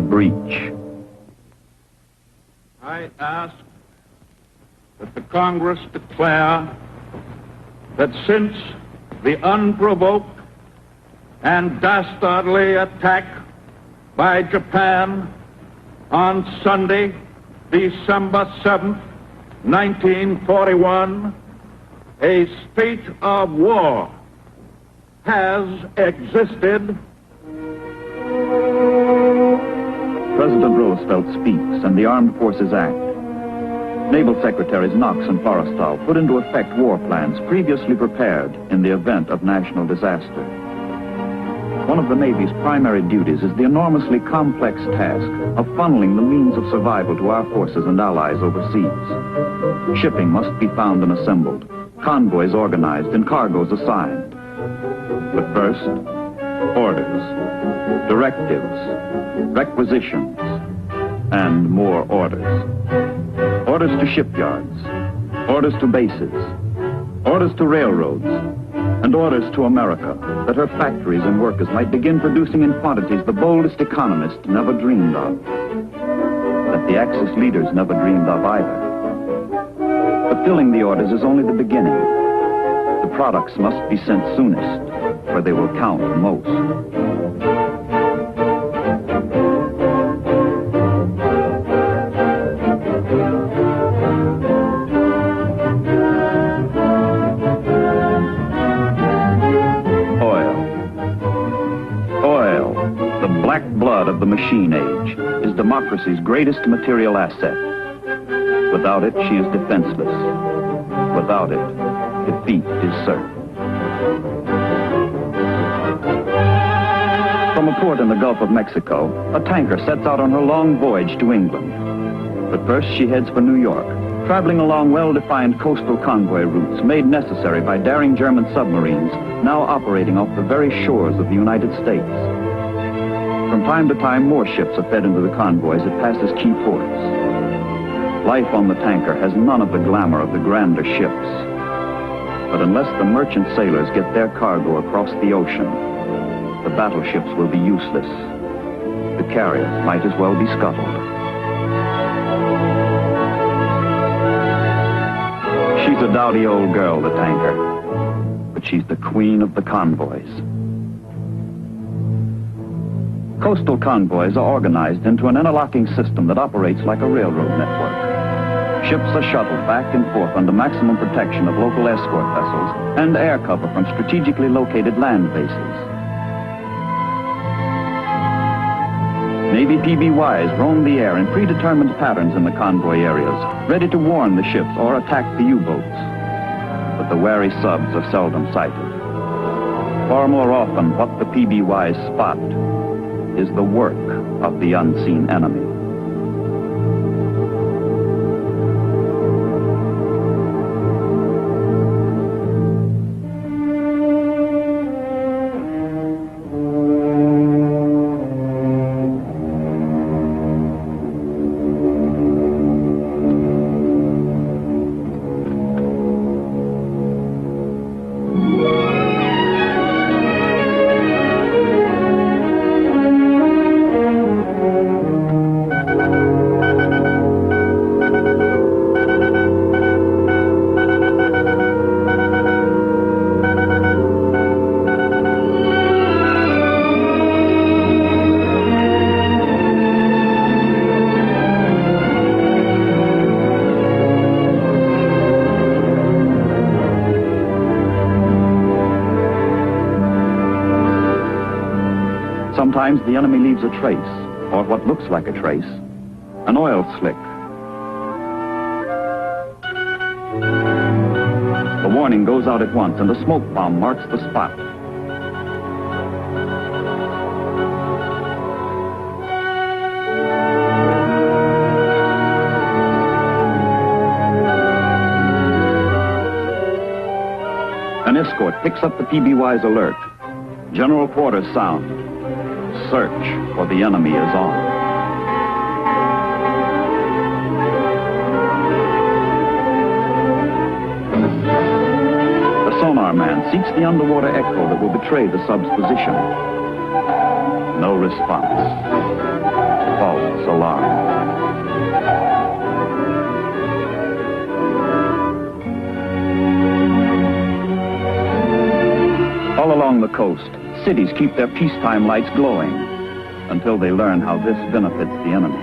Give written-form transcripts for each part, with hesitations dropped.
breach. I ask that the Congress declare that since the unprovoked and dastardly attack by Japan on Sunday, December 7th, 1941, a state of war has existed. President Roosevelt speaks and the Armed Forces Act. Naval Secretaries Knox and Forrestal put into effect war plans previously prepared in the event of national disaster. One of the Navy's primary duties is the enormously complex task of funneling the means of survival to our forces and allies overseas. Shipping must be found and assembled, convoys organized, and cargoes assigned. But first, orders, directives, requisitions, and more orders. Orders to shipyards, orders to bases, orders to railroads, and orders to America that her factories and workers might begin producing in quantities the boldest economists never dreamed of, that the Axis leaders never dreamed of either. Fulfilling the orders is only the beginning. The products must be sent soonest, where they will count most. Blood of the machine age is democracy's greatest material asset. Without it, she is defenseless. Without it, defeat is certain. From a port in the Gulf of Mexico, a tanker sets out on her long voyage to England. But first she heads for New York, traveling along well-defined coastal convoy routes made necessary by daring German submarines now operating off the very shores of the United States. From time to time, more ships are fed into the convoys that passes key ports. Life on the tanker has none of the glamour of the grander ships. But unless the merchant sailors get their cargo across the ocean, the battleships will be useless. The carriers might as well be scuttled. She's a dowdy old girl, the tanker, but she's the queen of the convoys. Coastal convoys are organized into an interlocking system that operates like a railroad network. Ships are shuttled back and forth under maximum protection of local escort vessels and air cover from strategically located land bases. Navy PBYs roam the air in predetermined patterns in the convoy areas, ready to warn the ships or attack the U-boats. But the wary subs are seldom sighted. Far more often, what the PBYs spot is the work of the unseen enemy. Sometimes the enemy leaves a trace, or what looks like a trace, an oil slick. The warning goes out at once, and a smoke bomb marks the spot. An escort picks up the PBY's alert. General quarters sound. Search for the enemy is on. The sonar man seeks the underwater echo that will betray the sub's position. No response. coast, cities keep their peacetime lights glowing until they learn how this benefits the enemy.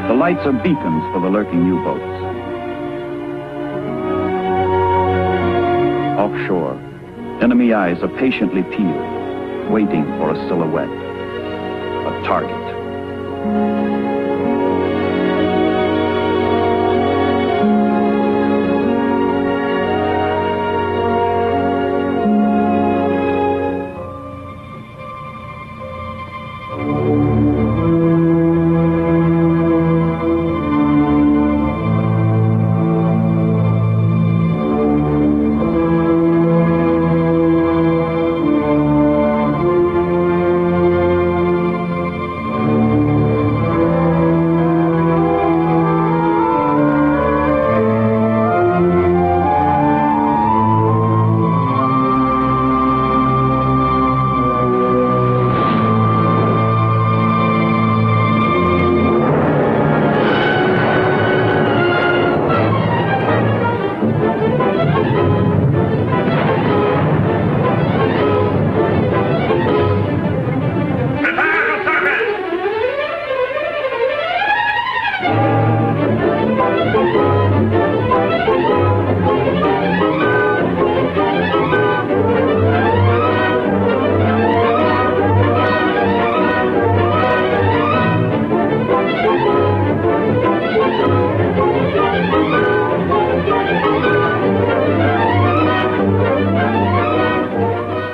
The lights are beacons for the lurking U-boats. Offshore, enemy eyes are patiently peeled, waiting for a silhouette, a target.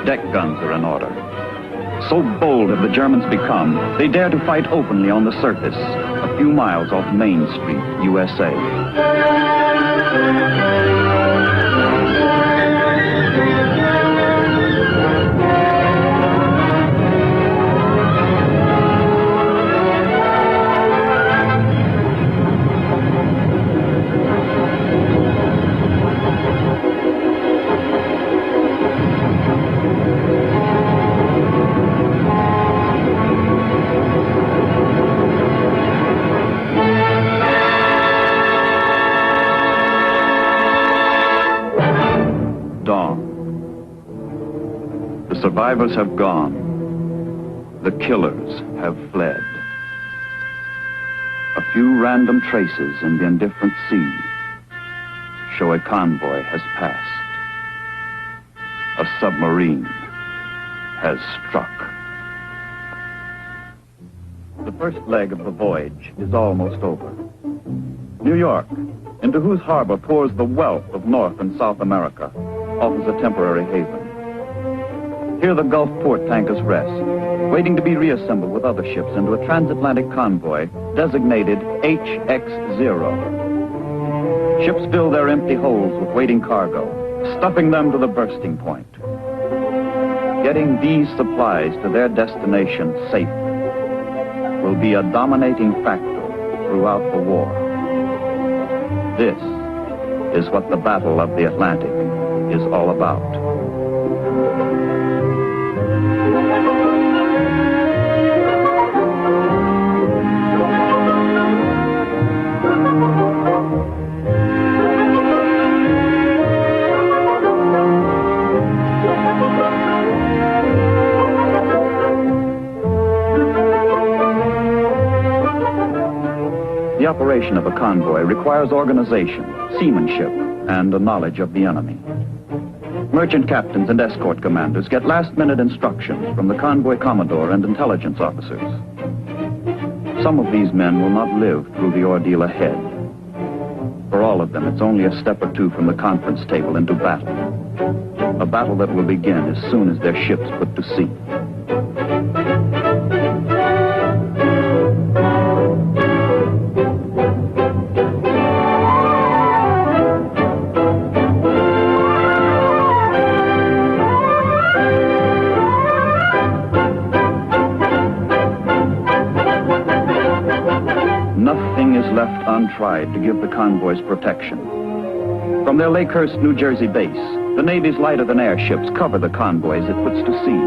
Deck guns are in order. So bold have the Germans become, they dare to fight openly on the surface, a few miles off Main Street, USA. The survivors have gone. The killers have fled. A few random traces in the indifferent sea show a convoy has passed. A submarine has struck. The first leg of the voyage is almost over. New York, into whose harbor pours the wealth of North and South America, offers a temporary haven. Here the Gulf port tankers rest, waiting to be reassembled with other ships into a transatlantic convoy designated HX-0. Ships fill their empty holds with waiting cargo, stuffing them to the bursting point. Getting these supplies to their destination safely will be a dominating factor throughout the war. This is what the Battle of the Atlantic is all about. The operation of a convoy requires organization, seamanship, and a knowledge of the enemy. Merchant captains and escort commanders get last-minute instructions from the convoy commodore and intelligence officers. Some of these men will not live through the ordeal ahead. For all of them, it's only a step or two from the conference table into battle. A battle that will begin as soon as their ships put to sea. Nothing is left untried to give the convoys protection. From their Lakehurst, New Jersey base, the Navy's lighter-than-air ships cover the convoys it puts to sea.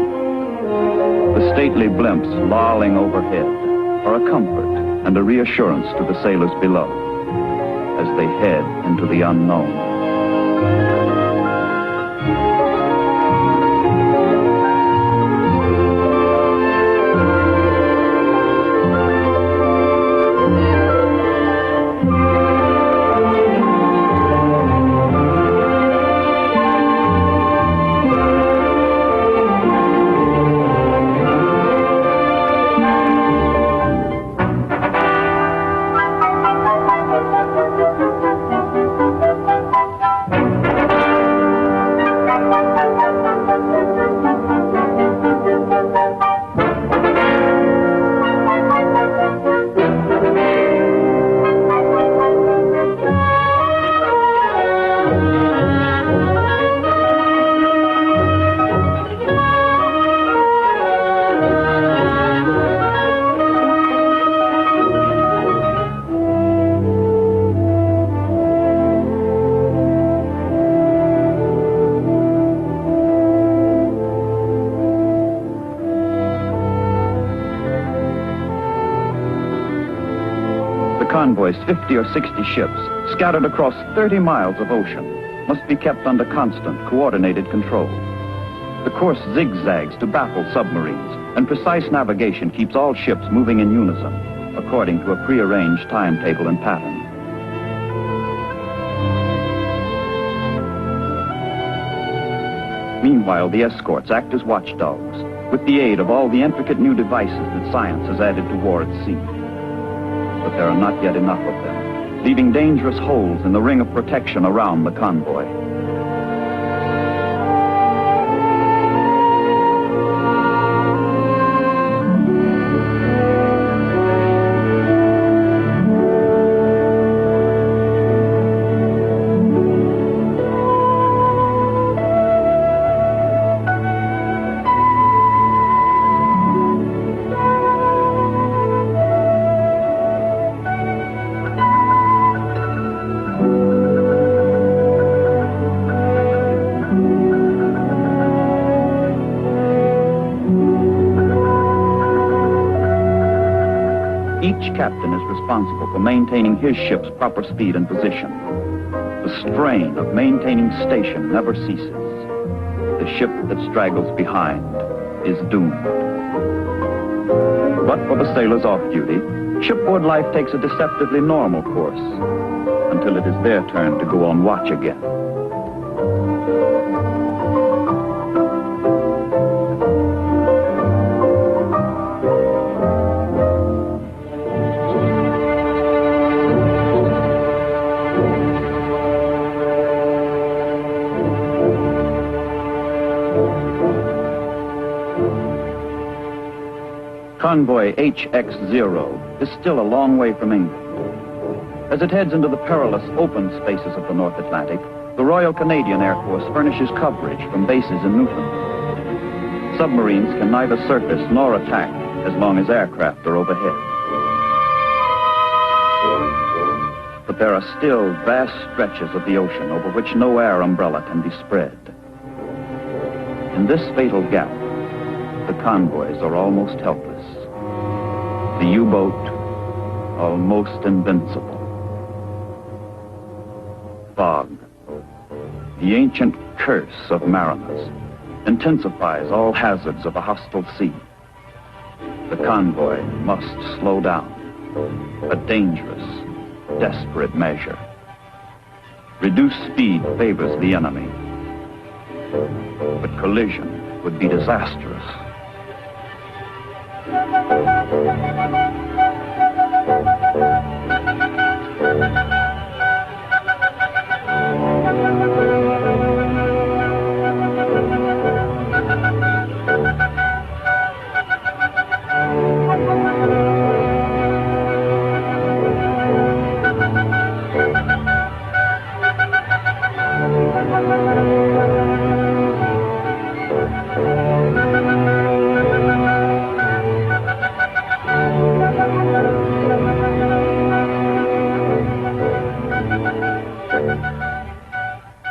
The stately blimps lolling overhead are a comfort and a reassurance to the sailors below as they head into the unknown. convoy's 50 or 60 ships, scattered across 30 miles of ocean, must be kept under constant, coordinated control. The course zigzags to baffle submarines, and precise navigation keeps all ships moving in unison, according to a prearranged timetable and pattern. Meanwhile, the escorts act as watchdogs, with the aid of all the intricate new devices that science has added to war at sea. But there are not yet enough of them, leaving dangerous holes in the ring of protection around the convoy. Each captain is responsible for maintaining his ship's proper speed and position. The strain of maintaining station never ceases. The ship that straggles behind is doomed. But for the sailors off duty, shipboard life takes a deceptively normal course until it is their turn to go on watch again. Convoy HX-0 is still a long way from England. As it heads into the perilous open spaces of the North Atlantic, the Royal Canadian Air Force furnishes coverage from bases in Newfoundland. Submarines can neither surface nor attack as long as aircraft are overhead. But there are still vast stretches of the ocean over which no air umbrella can be spread. In this fatal gap, the convoys are almost helpless. The U-boat, almost invincible. Fog, the ancient curse of mariners, intensifies all hazards of a hostile sea. The convoy must slow down, a dangerous, desperate measure. Reduced speed favors the enemy, but collision would be disastrous.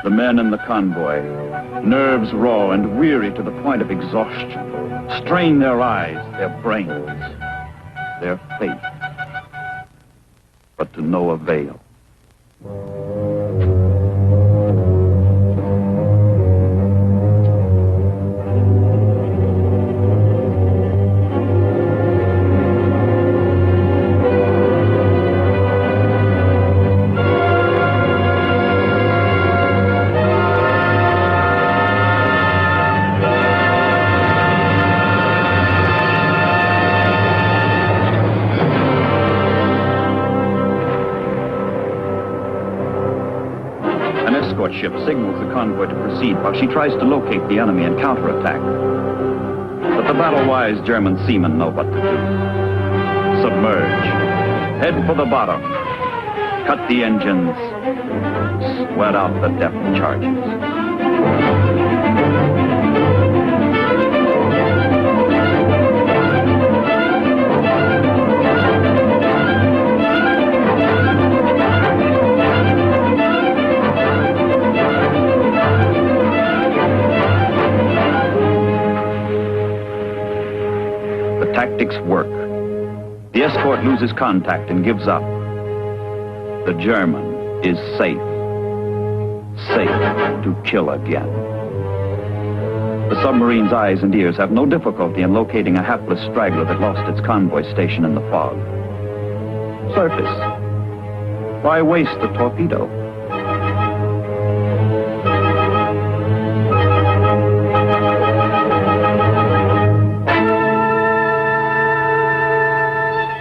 The men in the convoy, nerves raw and weary to the point of exhaustion, strain their eyes, their brains, their faith, but to no avail. Ship signals the convoy to proceed while she tries to locate the enemy and counterattack. But the battle-wise German seamen know what to do. Submerge. Head for the bottom. Cut the engines. Sweat out the depth charges. Tactics work. The escort loses contact and gives up. The German is safe. Safe to kill again. The submarine's eyes and ears have no difficulty in locating a hapless straggler that lost its convoy station in the fog. Surface. Why waste the torpedo?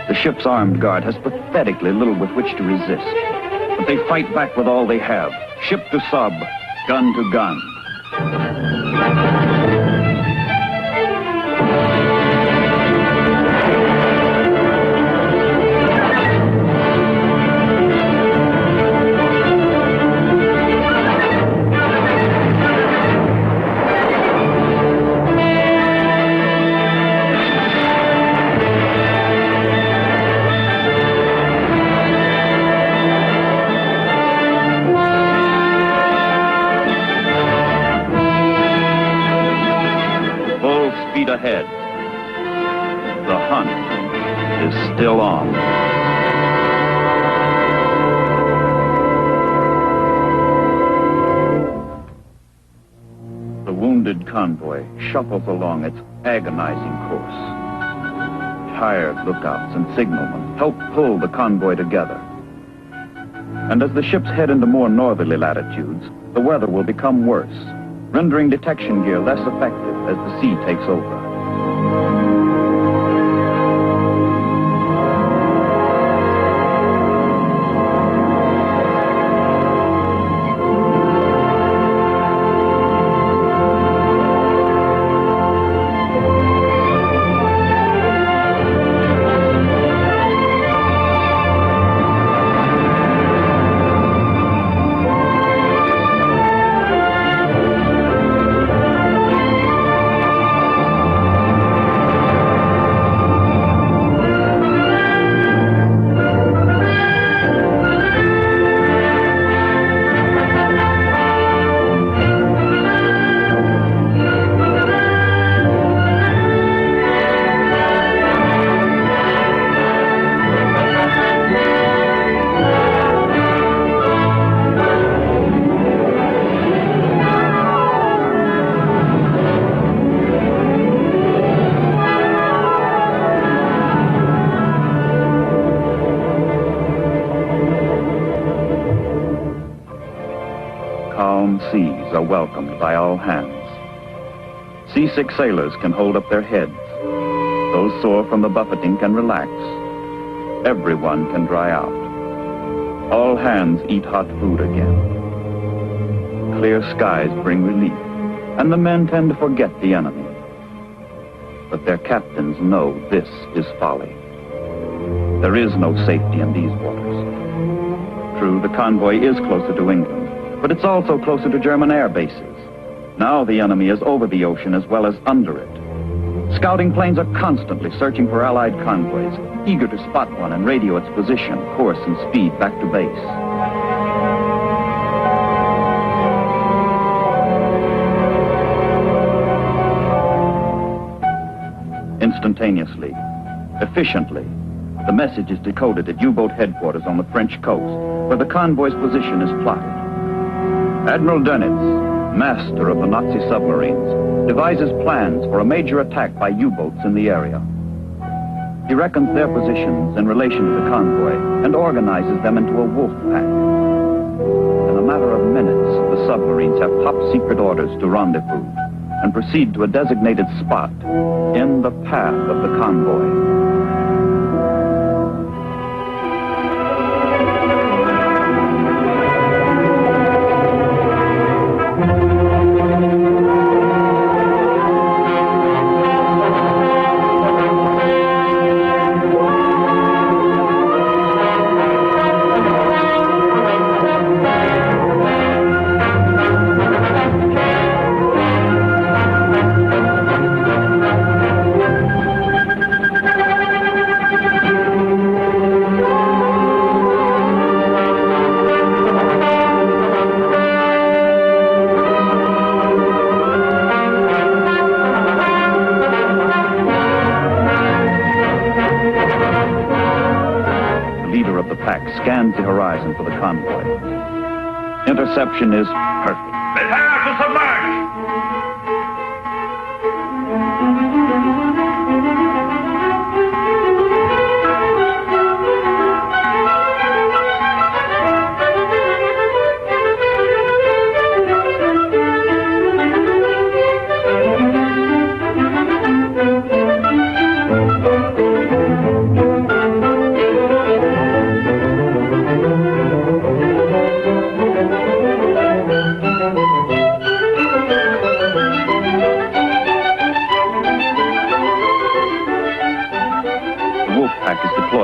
The ship's armed guard has pathetically little with which to resist. But they fight back with all they have, ship to sub, gun to gun. Ahead. The hunt is still on. The wounded convoy shuffles along its agonizing course. Tired lookouts and signalmen help pull the convoy together. And as the ships head into more northerly latitudes, the weather will become worse, rendering detection gear less effective as the sea takes over. Calm seas are welcomed by all hands. Seasick sailors can hold up their heads. Those sore from the buffeting can relax. Everyone can dry out. All hands eat hot food again. Clear skies bring relief, and the men tend to forget the enemy. But their captains know this is folly. There is no safety in these waters. True, the convoy is closer to England, but it's also closer to German air bases. Now the enemy is over the ocean as well as under it. Scouting planes are constantly searching for Allied convoys, eager to spot one and radio its position, course, and speed back to base. Instantaneously, efficiently, the message is decoded at U-boat headquarters on the French coast, where the convoy's position is plotted. Admiral Dönitz, master of the Nazi submarines, devises plans for a major attack by U-boats in the area. He reckons their positions in relation to the convoy and organizes them into a wolf pack. In a matter of minutes, the submarines have top-secret orders to rendezvous and proceed to a designated spot in the path of the convoy. of the pack scans the horizon for the convoy. Interception is perfect. Prepare to submerge!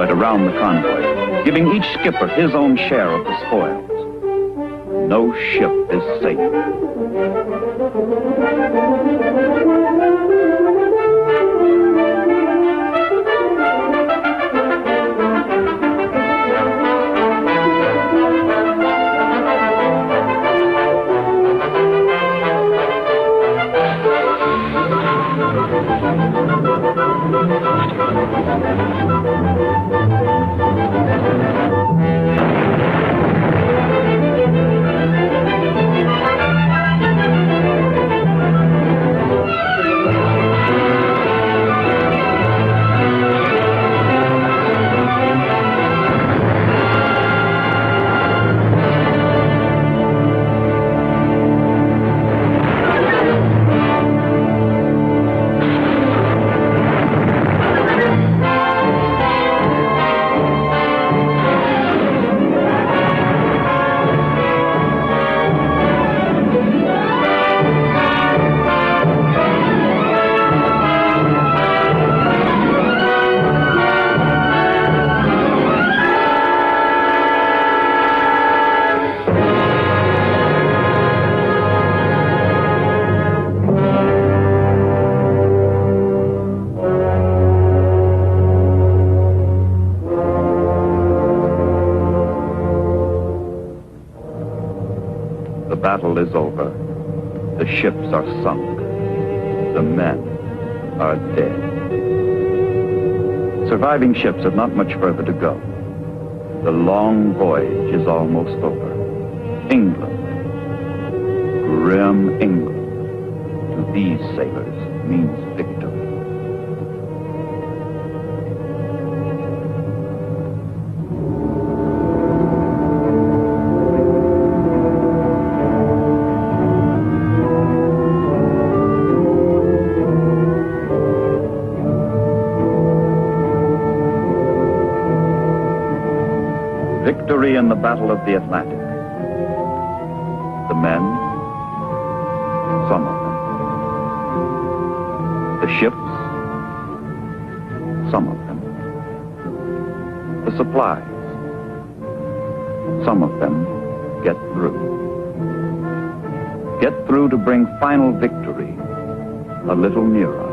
Around the convoy, giving each skipper his own share of the spoils. No ship is safe. The battle is over. The ships are sunk. The men are dead. Surviving ships have not much further to go. The long voyage is almost over. England, grim England, to these sailors means victory. Victory in the Battle of the Atlantic. The men, some of them. The ships, some of them. The supplies, some of them get through. Get through to bring final victory a little nearer.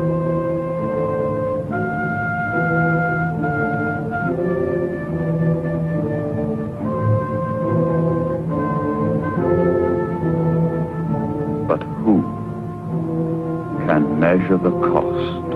Can measure the cost.